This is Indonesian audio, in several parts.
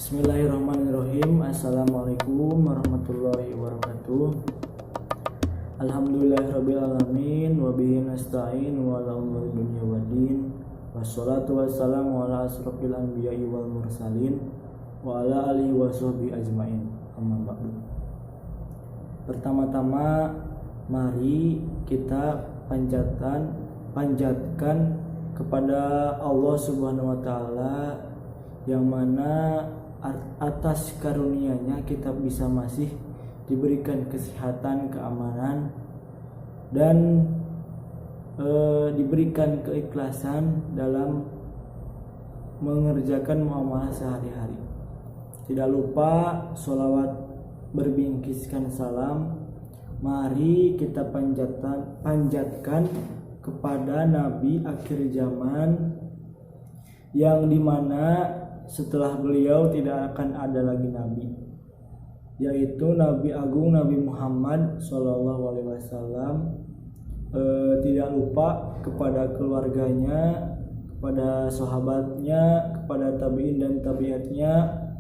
Bismillahirrahmanirrahim. Assalamualaikum warahmatullahi wabarakatuh. Alhamdulillahirrabbilalamin. Wabihi nasta'in wa ala umuri dunya waddin. Wassalatu wassalamu ala asrofil anbiya'i wal mursalin wa ala alihi wa sahbihi ajmain. Amma ba'du. Pertama-tama mari kita panjatkan kepada Allah Subhanahu wa taala yang mana atas karunia-Nya kita bisa masih diberikan kesehatan, keamanan, dan diberikan keikhlasan dalam mengerjakan muamalah sehari-hari. Tidak lupa sholawat berbingkiskan salam. Mari kita panjatkan kepada Nabi akhir zaman yang dimana setelah beliau tidak akan ada lagi nabi, yaitu Nabi Agung Nabi Muhammad SAW. Tidak lupa kepada keluarganya, kepada sahabatnya, kepada tabi'in dan tabi'atnya,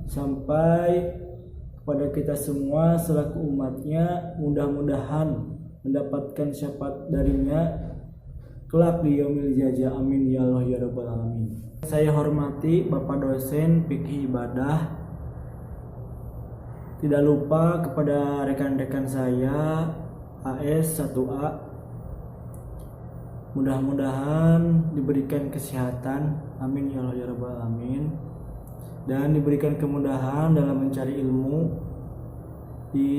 sampai kepada kita semua selaku umatnya. Mudah-mudahan mendapatkan syafaat darinya kelak di yaumil jaza. Amin ya Allah ya rabbal alamin. Saya hormati Bapak dosen fikih ibadah. Tidak lupa kepada rekan-rekan saya AS 1A. Mudah-mudahan diberikan kesehatan, amin ya Allah ya rabbal alamin, dan diberikan kemudahan dalam mencari ilmu di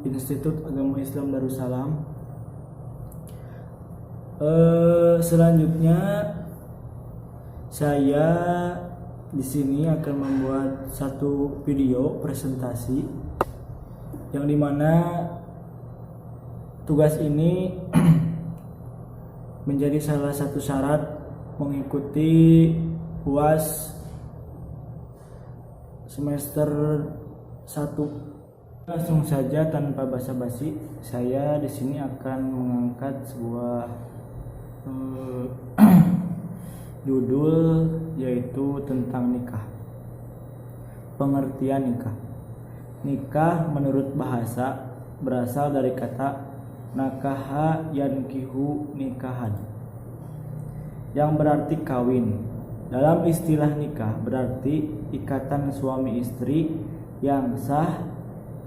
Institut Agama Islam Darussalam. Selanjutnya saya di sini akan membuat satu video presentasi yang dimana tugas ini menjadi salah satu syarat mengikuti UAS semester 1. Langsung saja tanpa basa-basi, saya di sini akan mengangkat sebuah judul, yaitu tentang nikah. Pengertian nikah. Nikah menurut bahasa berasal dari kata nakaha yankihu nikahan, yang berarti kawin. Dalam istilah nikah berarti ikatan suami istri yang sah,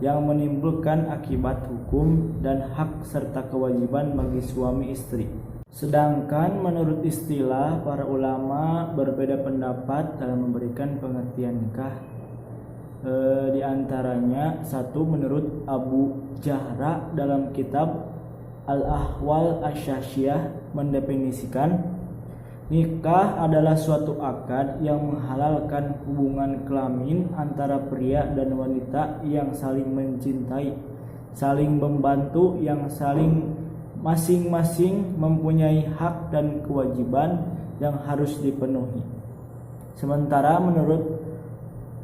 yang menimbulkan akibat hukum dan hak serta kewajiban bagi suami istri. Sedangkan menurut istilah para ulama berbeda pendapat dalam memberikan pengertian nikah. Di antaranya, satu, menurut Abu Jahra dalam kitab Al-Ahwal Asy-Syasyiyah mendefinisikan nikah adalah suatu akad yang menghalalkan hubungan kelamin antara pria dan wanita yang saling mencintai, saling membantu, yang saling masing-masing mempunyai hak dan kewajiban yang harus dipenuhi. Sementara menurut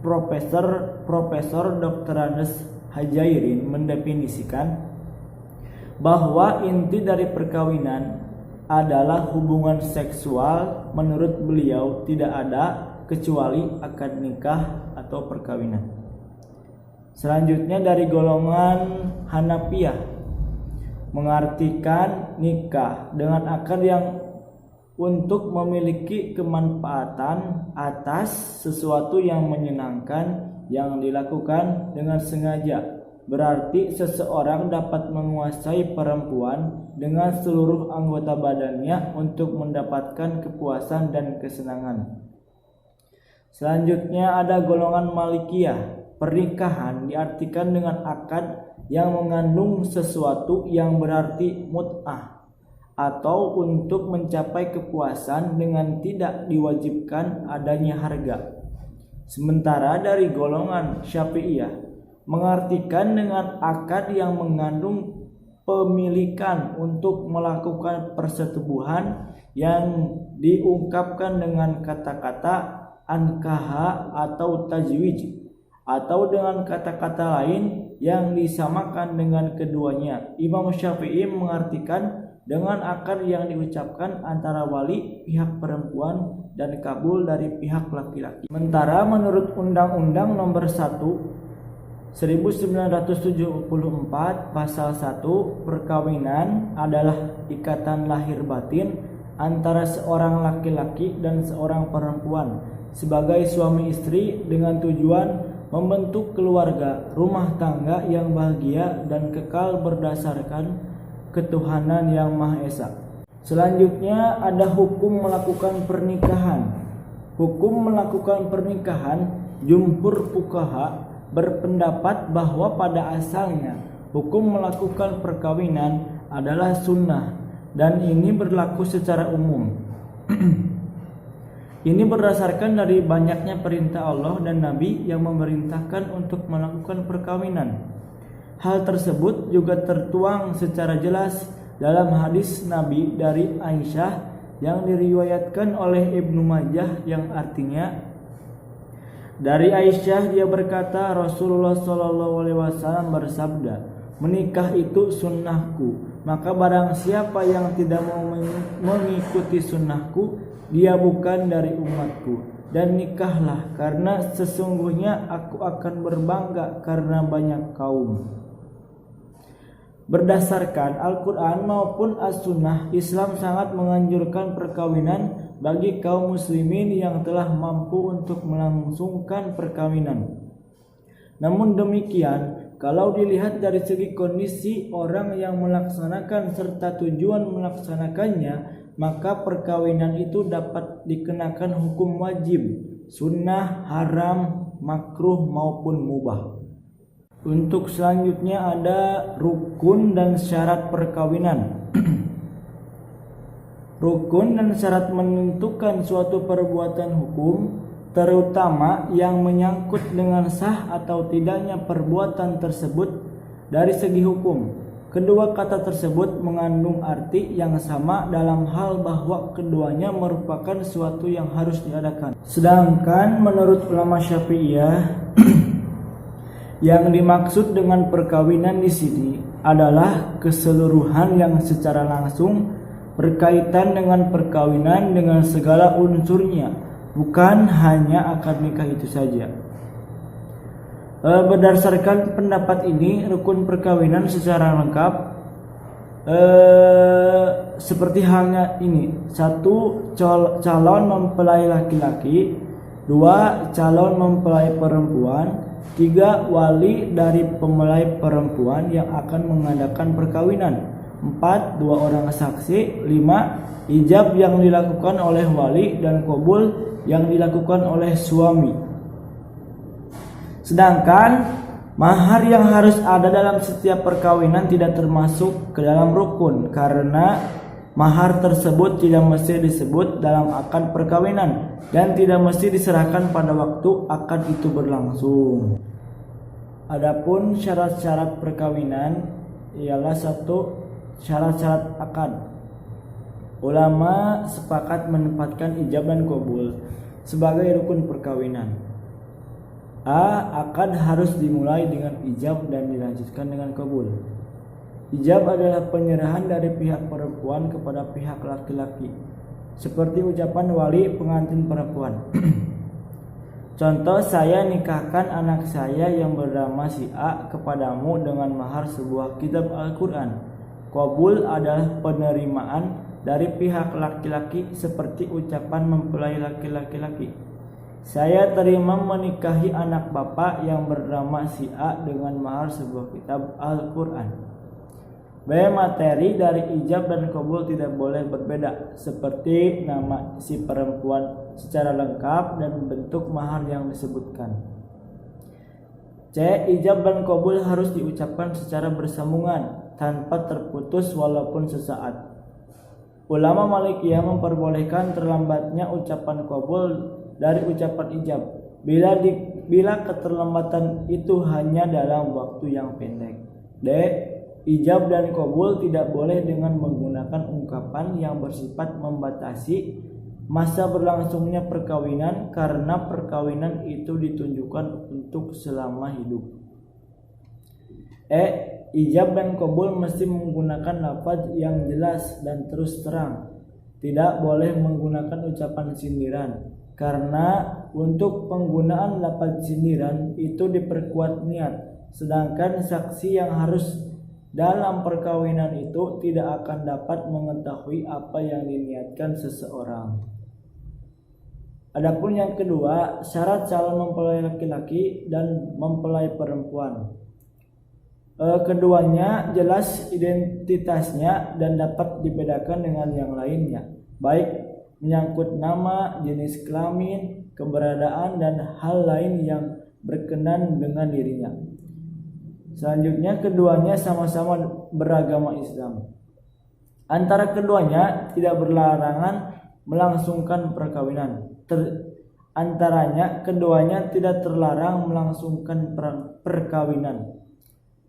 Profesor Dr. Anas Hajairin mendefinisikan bahwa inti dari perkawinan adalah hubungan seksual. Menurut beliau tidak ada kecuali akad nikah atau perkawinan. Selanjutnya dari golongan Hanafiyah mengartikan nikah dengan akad yang untuk memiliki kemanfaatan atas sesuatu yang menyenangkan yang dilakukan dengan sengaja. Berarti seseorang dapat menguasai perempuan dengan seluruh anggota badannya untuk mendapatkan kepuasan dan kesenangan. Selanjutnya ada golongan Malikiyah. Pernikahan diartikan dengan akad yang mengandung sesuatu yang berarti mut'ah, atau untuk mencapai kepuasan dengan tidak diwajibkan adanya harga. Sementara dari golongan Syafi'iyah mengartikan dengan akad yang mengandung pemilikan untuk melakukan persetubuhan yang diungkapkan dengan kata-kata ankaha atau tajwid, atau dengan kata-kata lain yang disamakan dengan keduanya. Imam Syafi'i mengartikan dengan akad yang diucapkan antara wali pihak perempuan dan kabul dari pihak laki-laki. Sementara menurut Undang-Undang Nomor 1 1974 Pasal 1, perkawinan adalah ikatan lahir batin antara seorang laki-laki dan seorang perempuan sebagai suami istri dengan tujuan membentuk keluarga, rumah tangga yang bahagia dan kekal berdasarkan ketuhanan yang Maha Esa. Selanjutnya ada hukum melakukan pernikahan. Hukum melakukan pernikahan, jumhur fuqaha berpendapat bahwa pada asalnya hukum melakukan perkawinan adalah sunnah dan ini berlaku secara umum. Ini berdasarkan dari banyaknya perintah Allah dan Nabi yang memerintahkan untuk melakukan perkawinan. Hal tersebut juga tertuang secara jelas dalam hadis Nabi dari Aisyah yang diriwayatkan oleh Ibnu Majah yang artinya, dari Aisyah dia berkata, Rasulullah SAW bersabda, menikah itu sunnahku, maka barang siapa yang tidak mau mengikuti sunnahku, dia bukan dari umatku. Dan nikahlah, karena sesungguhnya aku akan berbangga karena banyak kaum. Berdasarkan Al-Quran maupun As-Sunnah, Islam sangat menganjurkan perkawinan bagi kaum muslimin yang telah mampu untuk melangsungkan perkawinan. Namun demikian, kalau dilihat dari segi kondisi orang yang melaksanakan serta tujuan melaksanakannya, maka perkawinan itu dapat dikenakan hukum wajib, sunnah, haram, makruh maupun mubah. Untuk selanjutnya ada rukun dan syarat perkawinan. Rukun dan syarat menentukan suatu perbuatan hukum, terutama yang menyangkut dengan sah atau tidaknya perbuatan tersebut dari segi hukum. Kedua kata tersebut mengandung arti yang sama dalam hal bahwa keduanya merupakan suatu yang harus diadakan. Sedangkan menurut ulama Syafi'iyah yang dimaksud dengan perkawinan di sini adalah keseluruhan yang secara langsung berkaitan dengan perkawinan dengan segala unsurnya, bukan hanya akad nikah itu saja. Berdasarkan pendapat ini, rukun perkawinan secara lengkap seperti halnya ini: 1. Calon mempelai laki-laki, 2. Calon mempelai perempuan, 3. Wali dari pempelai perempuan yang akan mengadakan perkawinan, 4. 2 orang saksi, 5. Ijab yang dilakukan oleh wali dan qabul yang dilakukan oleh suami. Sedangkan mahar yang harus ada dalam setiap perkawinan tidak termasuk ke dalam rukun, karena mahar tersebut tidak mesti disebut dalam akad perkawinan dan tidak mesti diserahkan pada waktu akad itu berlangsung. Adapun syarat-syarat perkawinan ialah 1. Syarat-syarat akad. Ulama sepakat menempatkan ijab dan qabul sebagai rukun perkawinan. A. Akad harus dimulai dengan ijab dan dilanjutkan dengan qabul. Ijab adalah penyerahan dari pihak perempuan kepada pihak laki-laki, seperti ucapan wali pengantin perempuan. Contoh, saya nikahkan anak saya yang bernama si A kepadamu dengan mahar sebuah kitab Al-Quran. Qabul adalah penerimaan dari pihak laki-laki, seperti ucapan mempelai laki-laki. Saya terima menikahi anak bapak yang bernama si A dengan mahar sebuah kitab Al-Quran. B. Materi dari ijab dan qabul tidak boleh berbeda, seperti nama si perempuan secara lengkap dan bentuk mahar yang disebutkan. C. Ijab dan qabul harus diucapkan secara bersambungan tanpa terputus walaupun sesaat. Ulama Malikiyah memperbolehkan terlambatnya ucapan qabul dari ucapan ijab bila keterlambatan itu hanya dalam waktu yang pendek. D. Ijab dan qabul tidak boleh dengan menggunakan ungkapan yang bersifat membatasi masa berlangsungnya perkawinan, karena perkawinan itu ditunjukkan untuk selama hidup. Ijab dan qabul mesti menggunakan lafaz yang jelas dan terus terang. Tidak boleh menggunakan ucapan sindiran, karena untuk penggunaan lafaz sindiran itu diperkuat niat, sedangkan saksi yang harus dalam perkawinan itu tidak akan dapat mengetahui apa yang diniatkan seseorang. Adapun yang kedua, syarat calon mempelai laki-laki dan mempelai perempuan. Keduanya jelas identitasnya dan dapat dibedakan dengan yang lainnya, baik menyangkut nama, jenis kelamin, keberadaan, dan hal lain yang berkenan dengan dirinya. Selanjutnya, keduanya sama-sama beragama Islam. Antara keduanya tidak berlarangan melangsungkan perkawinan. Antaranya keduanya tidak terlarang melangsungkan perkawinan.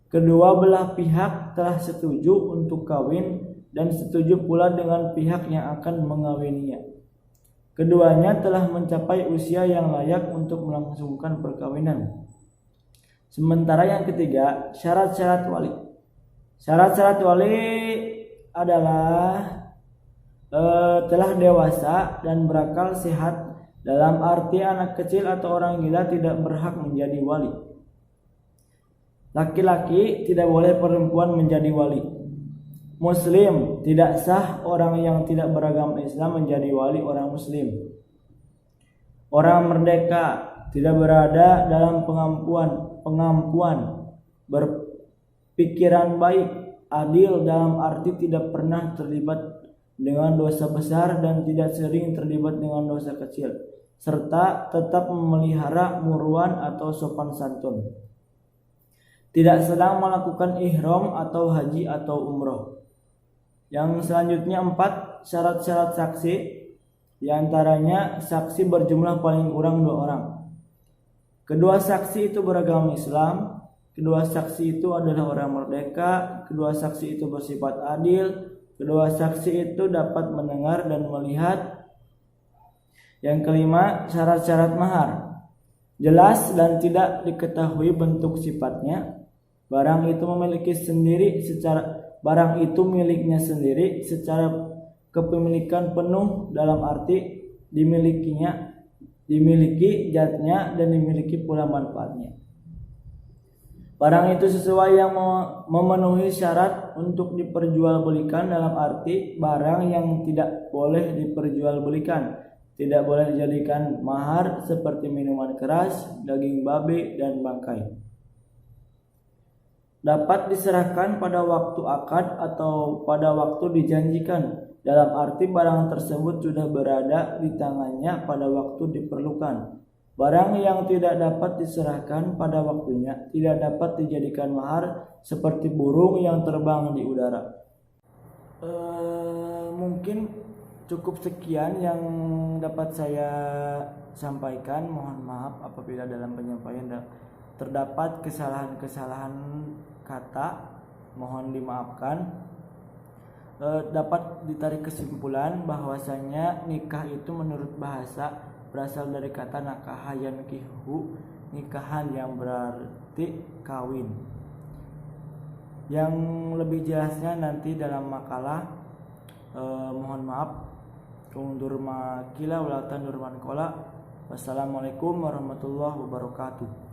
Kedua belah pihak telah setuju untuk kawin dan setuju pula dengan pihak yang akan mengawininya. Keduanya telah mencapai usia yang layak untuk melangsungkan perkawinan. Sementara yang ketiga, syarat-syarat wali. Syarat-syarat wali adalah telah dewasa dan berakal sehat, dalam arti anak kecil atau orang gila tidak berhak menjadi wali. Laki-laki tidak boleh perempuan menjadi wali. Muslim, tidak sah orang yang tidak beragama Islam menjadi wali orang muslim. Orang merdeka, tidak berada dalam pengampuan, berpikiran baik, adil dalam arti tidak pernah terlibat dengan dosa besar dan tidak sering terlibat dengan dosa kecil, serta tetap memelihara muruan atau sopan santun. Tidak sedang melakukan ihram atau haji atau umroh. Yang selanjutnya 4, syarat-syarat saksi. Di antaranya saksi berjumlah paling kurang 2 orang. Kedua saksi itu beragama Islam, kedua saksi itu adalah orang merdeka, kedua saksi itu bersifat adil, kedua saksi itu dapat mendengar dan melihat. Yang kelima, syarat-syarat mahar. Jelas dan tidak diketahui bentuk sifatnya. Barang itu miliknya sendiri secara kepemilikan penuh, dalam arti dimiliki zatnya dan dimiliki pula manfaatnya. Barang itu sesuai yang memenuhi syarat untuk diperjualbelikan, dalam arti barang yang tidak boleh diperjualbelikan, tidak boleh dijadikan mahar seperti minuman keras, daging babi, dan bangkai. Dapat diserahkan pada waktu akad atau pada waktu dijanjikan, dalam arti barang tersebut sudah berada di tangannya pada waktu diperlukan. Barang yang tidak dapat diserahkan pada waktunya tidak dapat dijadikan mahar, seperti burung yang terbang di udara. Mungkin cukup sekian yang dapat saya sampaikan. Mohon maaf apabila dalam penyampaian terdapat kesalahan-kesalahan kata, mohon dimaafkan. Dapat ditarik kesimpulan bahwasanya nikah itu menurut bahasa berasal dari kata nakaha yankihu, nikahan yang berarti kawin. Yang lebih jelasnya nanti dalam makalah. Mohon maaf. Kundur makila walatan durman kola. Wassalamualaikum warahmatullahi wabarakatuh.